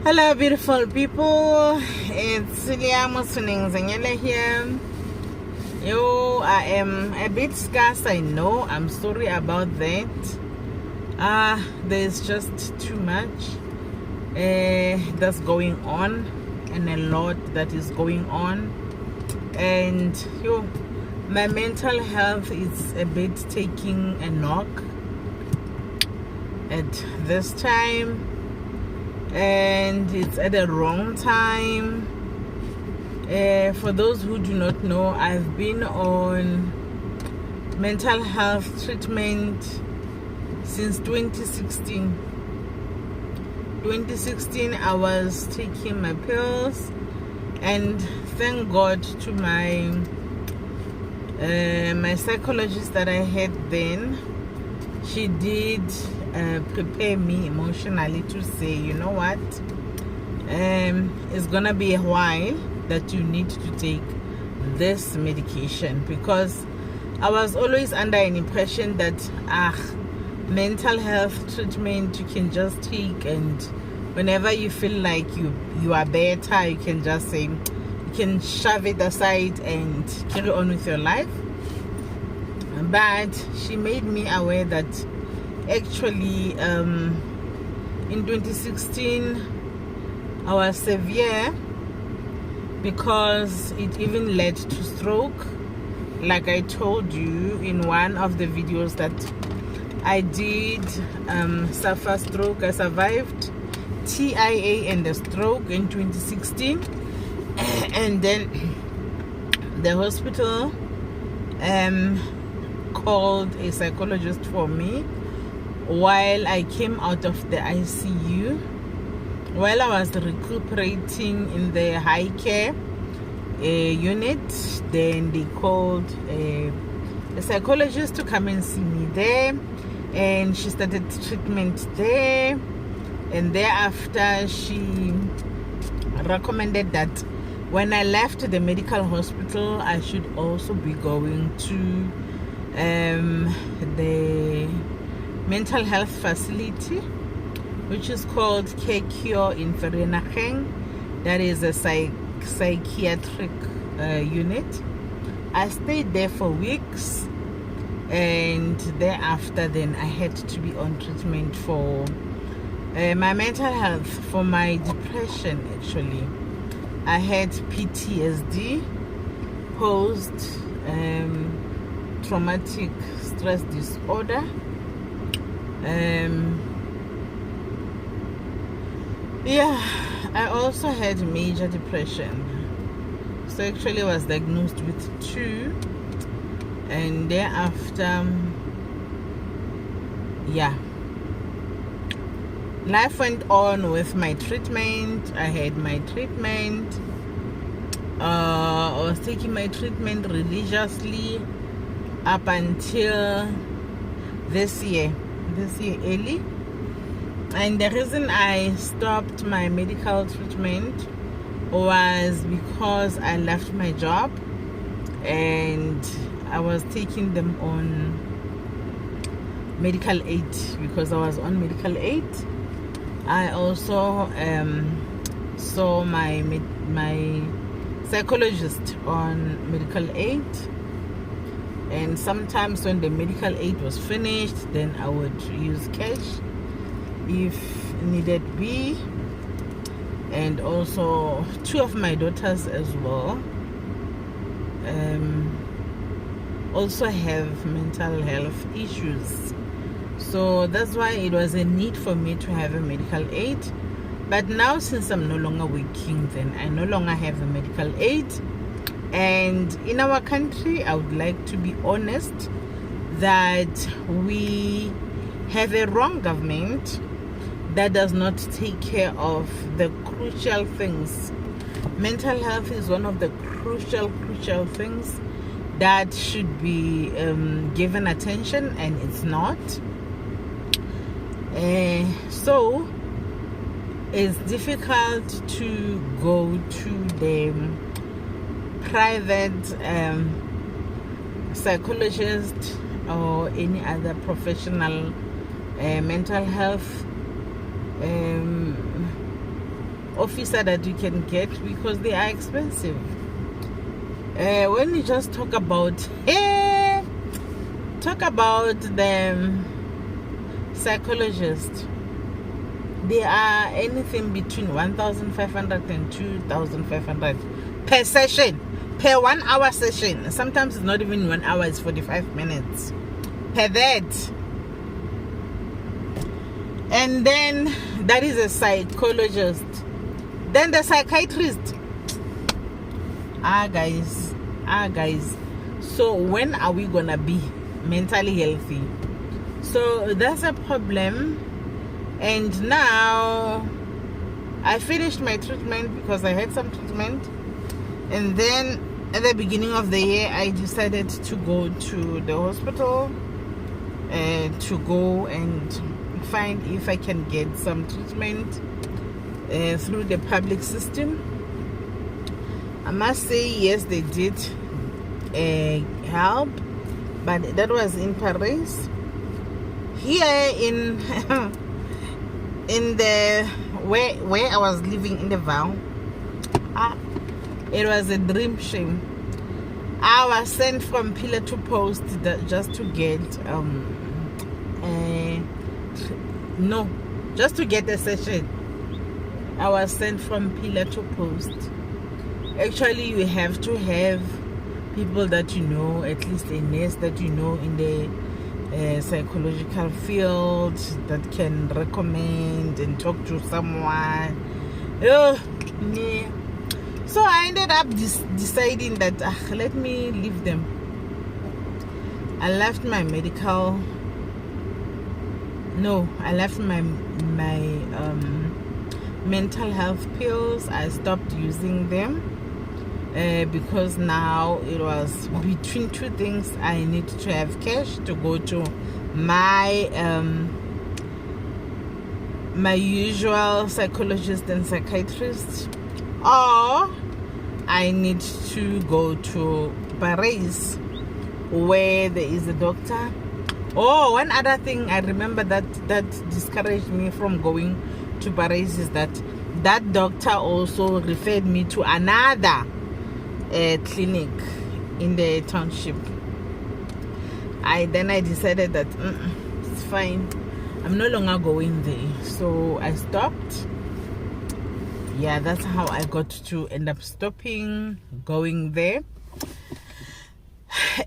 Hello, beautiful people. It's Liam Zanyele here. I am a bit scarce, I know. I'm sorry about that. There's just too much that's going on, and a lot that is going on. And my mental health is a bit taking a knock at this time. And it's at the wrong time. For those who do not know, I've been on mental health treatment since 2016. 2016, I was taking my pills, and thank God to my my psychologist that I had then. She did prepare me emotionally to say, you know what, it's gonna be a while that you need to take this medication, because I was always under an impression that mental health treatment you can just take, and whenever you feel like you are better, you can just say, you can shove it aside and carry on with your life. But she made me aware that actually in 2016 I was severe, because it even led to stroke. Like I told you in one of the videos that I did suffer stroke. I survived TIA and a stroke in 2016, and then the hospital called a psychologist for me while I came out of the ICU. While I was recuperating in the high care unit, then they called a psychologist to come and see me there, and she started treatment there. And thereafter she recommended that when I left the medical hospital, I should also be going to the mental health facility, which is called Care Cure in Vereeniging. That is a psychiatric unit. I stayed there for weeks, and thereafter then I had to be on treatment for my mental health, for my depression. Actually, I had PTSD, post traumatic stress disorder. I also had major depression. So actually I was diagnosed with 2, and thereafter life went on with my treatment. I had my treatment. I was taking my treatment religiously up until this year early. And the reason I stopped my medical treatment was because I left my job, and I was taking them on medical aid. Because I was on medical aid, I also saw my psychologist on medical aid. And sometimes when the medical aid was finished, then I would use cash if needed be. And also 2 of my daughters as well also have mental health issues. So that's why it was a need for me to have a medical aid. But now, since I'm no longer working, then I no longer have a medical aid. And in our country, I would like to be honest that we have a wrong government that does not take care of the crucial things. Mental health is one of the crucial things that should be given attention, and it's not. So it's difficult to go to the private psychologist or any other professional mental health officer that you can get because they are expensive. When you just talk about the psychologist, they are anything between 1,500 and 2,500 per session, per 1 hour session. Sometimes it's not even 1 hour, it's 45 minutes per that. And then that is a psychologist. Then the psychiatrist. Guys. So when are we gonna be mentally healthy? So that's a problem. And now I finished my treatment because I had some treatment. And then at the beginning of the year, I decided to go to the hospital to go and find if I can get some treatment through the public system. I must say, yes, they did help, but that was in Paris. Here in in the where I was living in the Val, it was a dream shame. I was sent from pillar to post just to get just to get a session. I was sent from pillar to post. Actually, you have to have people that you know, at least a nurse that you know in the psychological field that can recommend and talk to someone. Yeah. So I ended up deciding that let me leave them. I left my mental health pills. I stopped using them because now it was between two things. I need to have cash to go to my my usual psychologist and psychiatrist, or I need to go to Paris where there is a doctor. Oh, one other thing I remember that discouraged me from going to Paris is that doctor also referred me to another clinic in the township. I decided that it's fine, I'm no longer going there, so I stopped. Yeah, that's how I got to end up stopping going there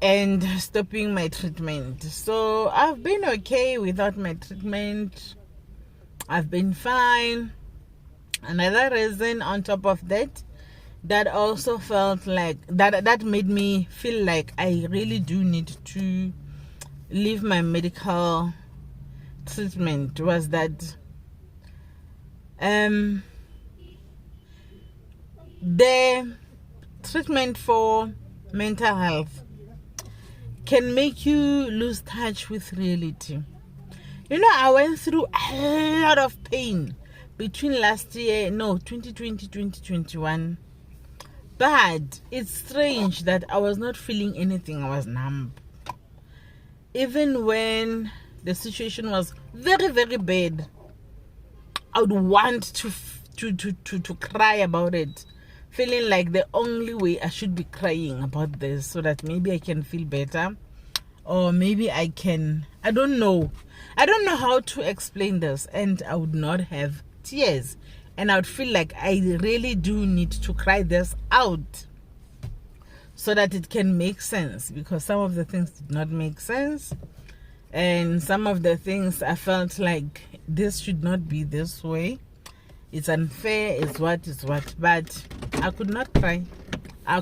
and stopping my treatment. So I've been okay without my treatment. I've been fine. Another reason on top of that also felt like that made me feel like I really do need to leave my medical treatment was that the treatment for mental health can make you lose touch with reality. You know, I went through a lot of pain between 2020, 2021. But it's strange that I was not feeling anything. I was numb. Even when the situation was very, very bad, I would want to cry about it, feeling like the only way I should be crying about this so that maybe I can feel better, or maybe I can. I don't know how to explain this, and I would not have tears, and I would feel like I really do need to cry this out so that it can make sense, because some of the things did not make sense, and some of the things I felt like this should not be this way. It's unfair, it's what, but I could not cry. I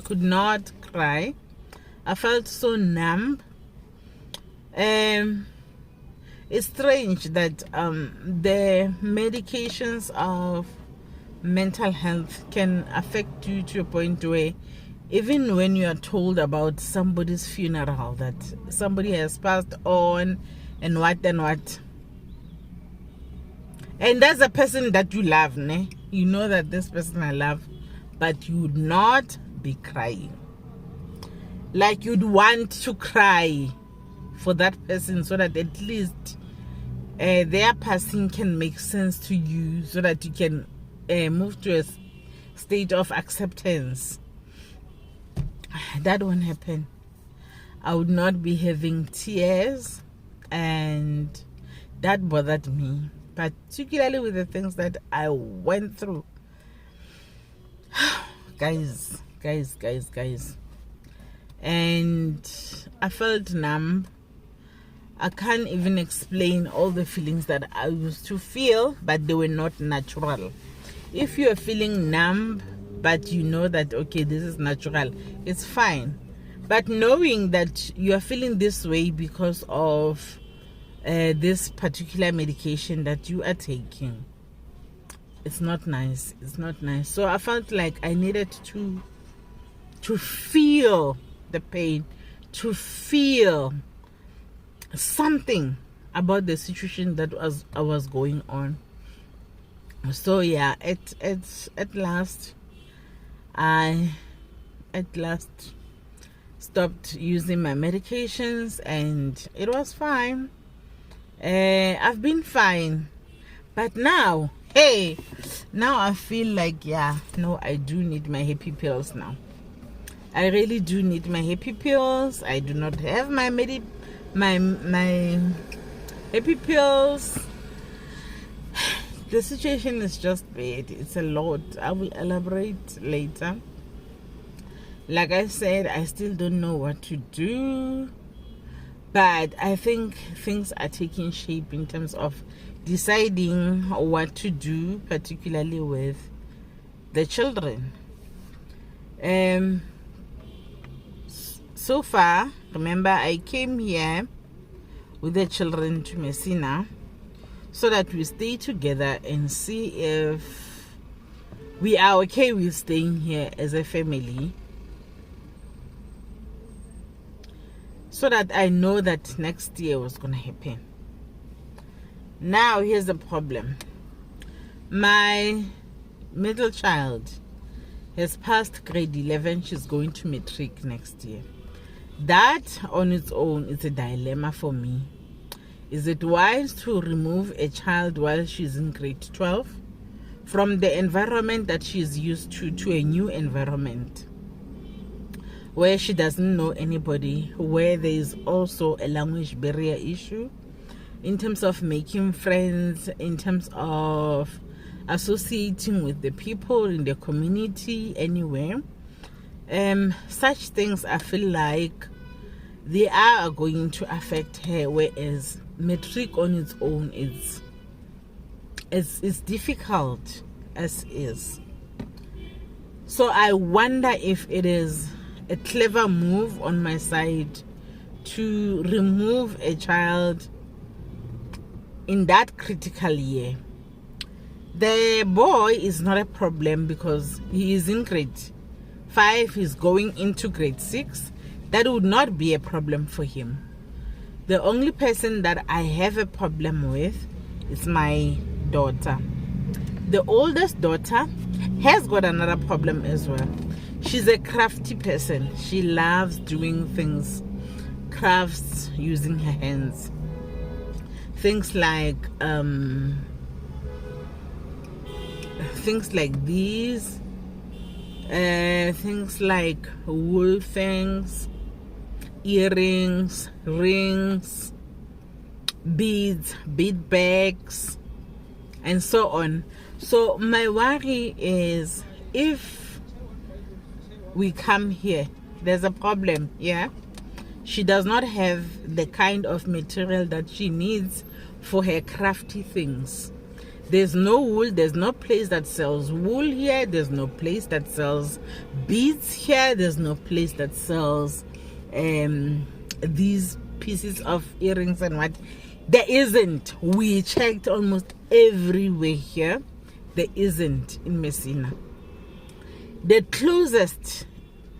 felt so numb. It's strange that the medications of mental health can affect you to a point where even when you are told about somebody's funeral, that somebody has passed on and what, and that's a person that you love, ne? You know that this person I love, but you would not be crying. Like you'd want to cry for that person so that at least their passing can make sense to you, so that you can move to a state of acceptance, that won't happen. I would not be having tears, and that bothered me, particularly with the things that I went through. guys, and I felt numb. I can't even explain all the feelings that I used to feel, but they were not natural. If you're feeling numb, but you know that, okay, this is natural, it's fine. But knowing that you are feeling this way because of this particular medication that you are taking, it's not nice. It's not nice. So I felt like I needed to feel the pain, to feel something about the situation that was going on. So yeah, at last I stopped using my medications, and it was fine. I've been fine, but now, hey, now I feel like, yeah, no, I do need my happy pills now. I really do need my happy pills. I do not have my happy pills. The situation is just bad. It's a lot. I will elaborate later. Like I said, I still don't know what to do, but I think things are taking shape in terms of deciding what to do, particularly with the children. So far, remember, I came here with the children to Messina so that we stay together and see if we are okay with staying here as a family, so that I know that next year was gonna happen. Now here's the problem. My middle child has passed grade 11. She's going to matric next year. That on its own is a dilemma for me. Is it wise to remove a child while she's in grade 12 from the environment that she's used to a new environment where she doesn't know anybody, where there is also a language barrier issue in terms of making friends, in terms of associating with the people in the community anywhere? Such things, I feel like they are going to affect her, whereas matric on its own it's difficult as is. So I wonder if it is a clever move on my side to remove a child in that critical year. The boy is not a problem because he is in grade 5, he's going into grade 6. That would not be a problem for him. The only person that I have a problem with is my daughter. The oldest daughter has got another problem as well. She's a crafty person. She loves doing things, crafts, using her hands. Things like these, things like wool things, earrings, rings, beads, bead bags, and so on. So my worry is, if we come here, there's a problem. Yeah, she does not have the kind of material that she needs for her crafty things. There's no wool. There's no place that sells wool here. There's no place that sells beads here. There's no place that sells these pieces of earrings and what. There isn't. We checked almost everywhere here. There isn't in Messina. The closest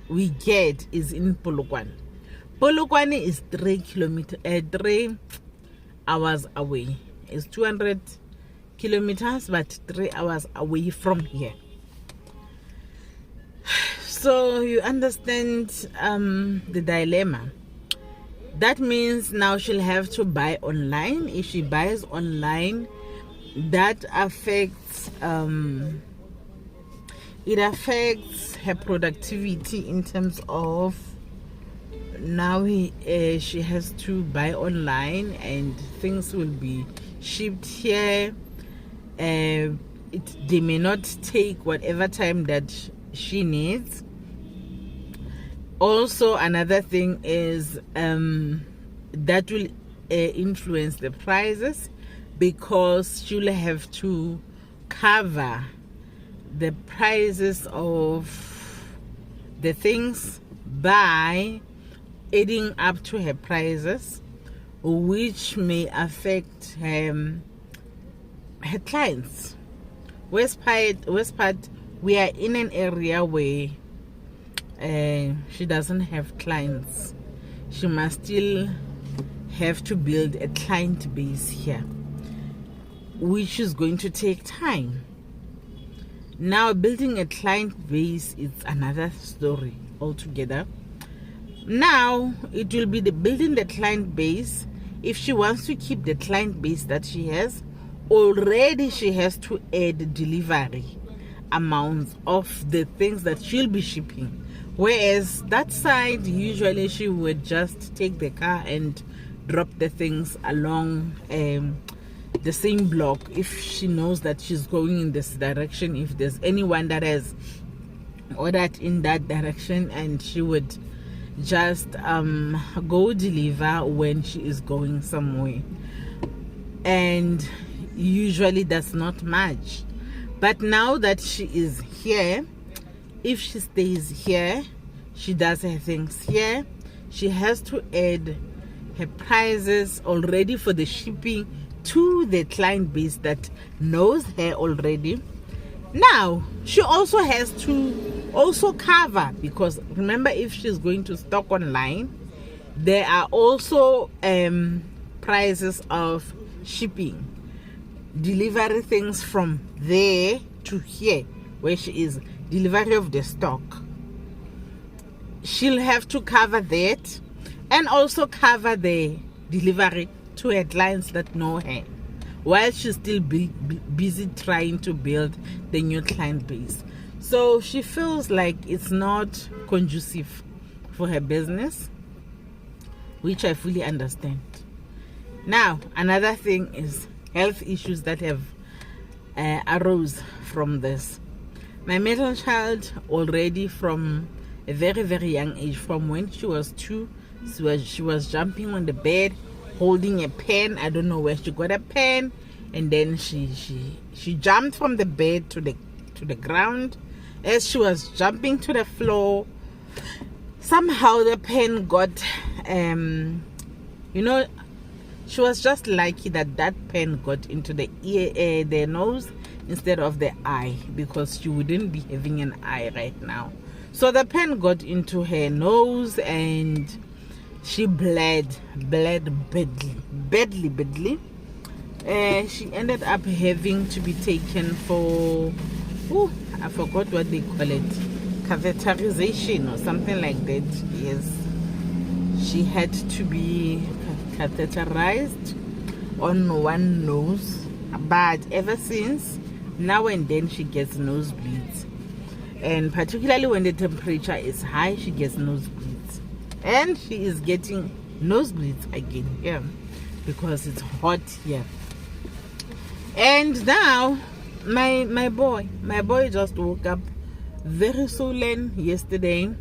we get is in Polokwane. Polokwane is 3 hours away. It's 200 kilometers, but 3 hours away from here. So you understand the dilemma. That means now she'll have to buy online. If she buys online, that affects It affects her productivity in terms of now she has to buy online and things will be shipped here. They may not take whatever time that she needs. Also, another thing is that will influence the prices, because she'll have to cover the prices of the things by adding up to her prices, which may affect her clients. West part, we are in an area where she doesn't have clients. She must still have to build a client base here, which is going to take time. Now, building a client base is another story altogether. Now, it will be building the client base. If she wants to keep the client base that she has, already she has to add delivery amounts of the things that she'll be shipping. Whereas that side, usually she would just take the car and drop the things along the same block if she knows that she's going in this direction. If there's anyone that has ordered in that direction, and she would just go deliver when she is going somewhere. And usually that's not much. But now that she is here, if she stays here, she does her things here, she has to add her prices already for the shipping to the client base that knows her already. Now, she also has to also cover, because remember, if she's going to stock online, there are also prices of shipping, delivery things from there to here where she is, delivery of the stock. She'll have to cover that, and also cover the delivery to her clients that know her, while she's still busy trying to build the new client base. So she feels like it's not conducive for her business, which I fully understand. Now, another thing is health issues that have arose from this. My middle child, already from a very, very young age, from when she was 2, she was jumping on the bed, holding a pen. I don't know where she got a pen, and then she jumped from the bed to the ground. As she was jumping to the floor, somehow the pen got she was just lucky that pen got into the ear, the nose instead of the eye, because she wouldn't be having an eye right now. So the pen got into her nose and she bled badly. She ended up having to be taken for, I forgot what they call it, catheterization or something like that. Yes, she had to be catheterized on one nose, but ever since, now and then she gets nosebleeds, and particularly when the temperature is high, she gets nosebleeds, and she is getting nosebleeds again here because it's hot here. And now my boy just woke up very swollen yesterday.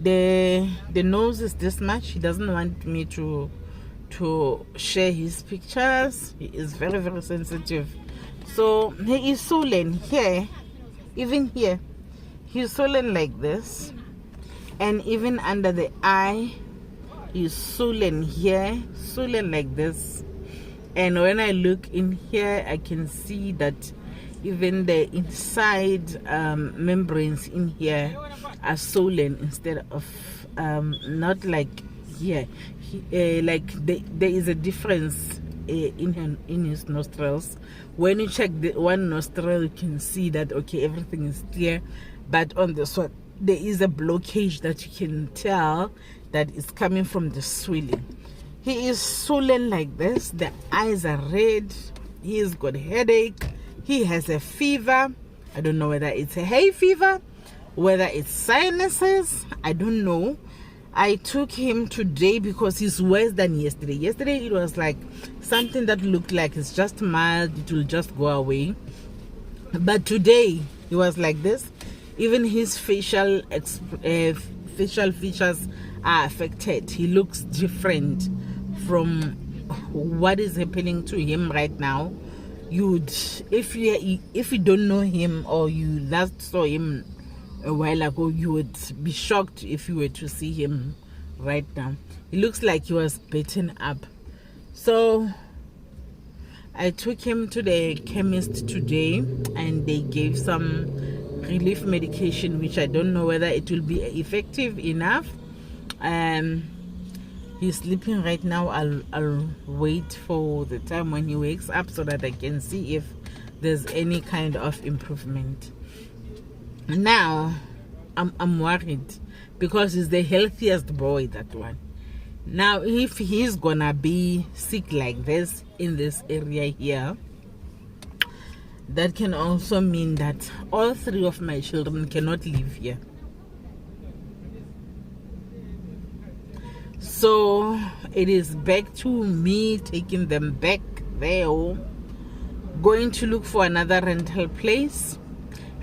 The nose is this much. He doesn't want me to share his pictures. He is very, very sensitive. So he is swollen here, even here. He's swollen like this, and even under the eye, he's swollen here, swollen like this. And when I look in here, I can see that even the inside membranes in here are swollen instead of not like here. Like there is a difference in his nostrils. When you check the one nostril, you can see that okay, everything is clear, but on this one there is a blockage that you can tell that is coming from the swelling. He is swollen like this. The eyes are red. He's got a headache. He has a fever. I don't know whether it's a hay fever, whether it's sinuses, I don't know. I took him today because he's worse than yesterday. Yesterday it was like something that looked like it's just mild, it will just go away. But today he was like this. Even his facial features are affected. He looks different from what is happening to him right now. If you don't know him or you last saw him a while ago, you would be shocked if you were to see him right now. He looks like he was beaten up. So I took him to the chemist today and they gave some relief medication, which I don't know whether it will be effective enough. He's sleeping right now. I'll wait for the time when he wakes up so that I can see if there's any kind of improvement. Now I'm worried because he's the healthiest boy, that one. Now if he's gonna be sick like this in this area here, that can also mean that all 3 of my children cannot live here. So it is back to me taking them back there, going to look for another rental place.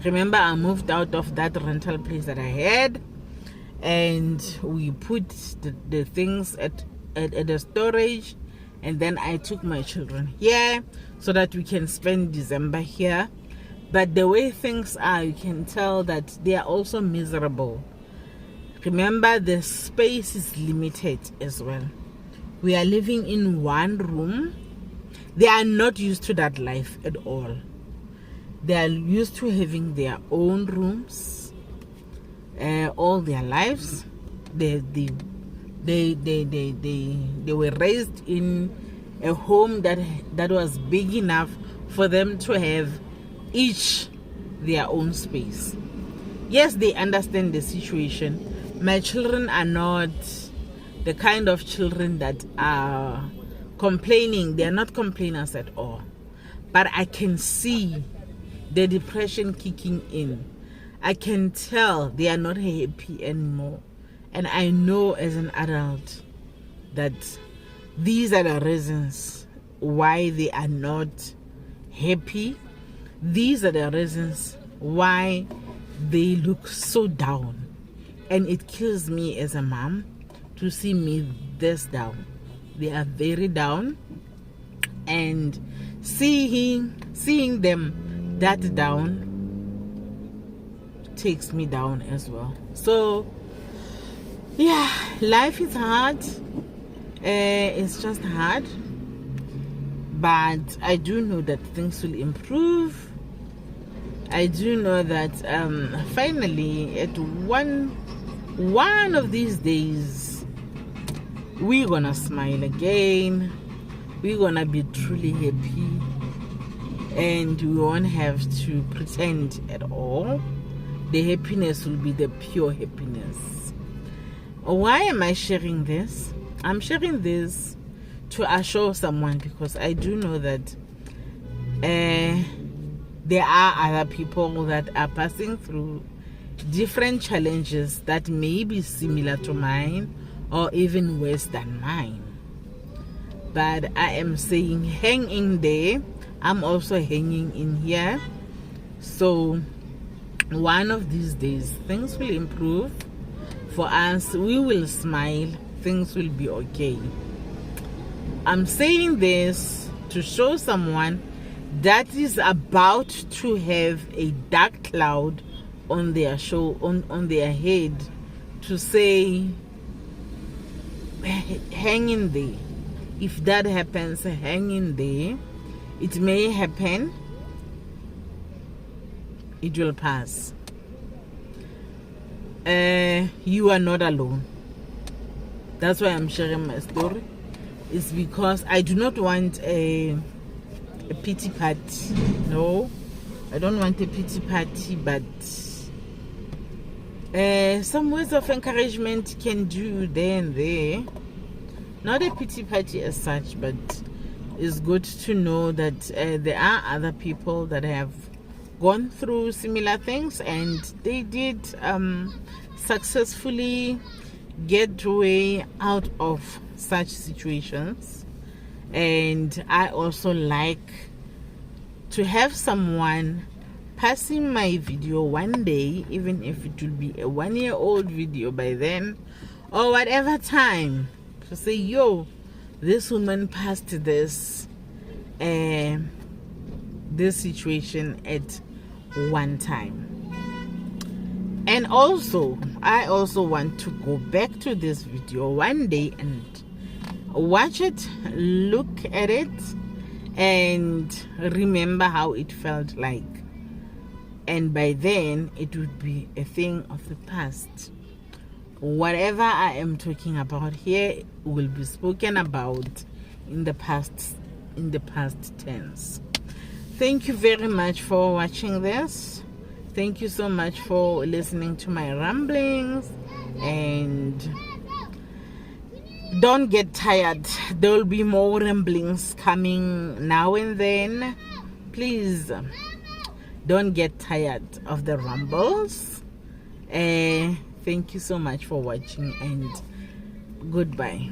Remember, I moved out of that rental place that I had, and we put the things at the storage, and then I took my children here so that we can spend December here. But the way things are, you can tell that they are also miserable. Remember, the space is limited as well. We are living in one room. They are not used to that life at all. They are used to having their own rooms all their lives. They were raised in a home that was big enough for them to have each their own space. Yes, they understand the situation. My children are not the kind of children that are complaining. They are not complainers at all. But I can see the depression kicking in. I can tell they are not happy anymore. And I know as an adult that these are the reasons why they are not happy. These are the reasons why they look so down. And it kills me as a mom to see me this down. They are very down. And seeing them that down takes me down as well. So yeah, life is hard. It's just hard, but I do know that things will improve. I do know that finally at one of these days we're gonna smile again. We're gonna be truly happy, and we won't have to pretend at all. The happiness will be the pure happiness. Why am I sharing this? I'm sharing this to assure someone, because I do know that there are other people that are passing through different challenges that may be similar to mine or even worse than mine. But I am saying hang in there. I'm also hanging in here. So one of these days things will improve for us. We will smile. Things will be okay. I'm saying this to show someone that is about to have a dark cloud on their on their head, to say hang in there. If that happens, hang in there. It may happen. It will pass. You are not alone. That's why I'm sharing my story. It's because I do not want a pity party. No, I don't want a pity party, but some words of encouragement can do there and there. Not a pity party as such, but it's good to know that there are other people that have gone through similar things, and they did successfully get way out of such situations. And I also like to have someone passing my video one day, even if it will be a 1-year-old video by then, or whatever time, to say, yo, this woman passed this situation at one time. And also, I also want to go back to this video one day and watch it, look at it, and remember how it felt like. And by then, it would be a thing of the past. Whatever I am talking about here will be spoken about in the past tense. Thank you very much for watching this. Thank you so much for listening to my ramblings, and don't get tired. There will be more ramblings coming now and then. Please don't get tired of the rambles. Thank you so much for watching, and goodbye.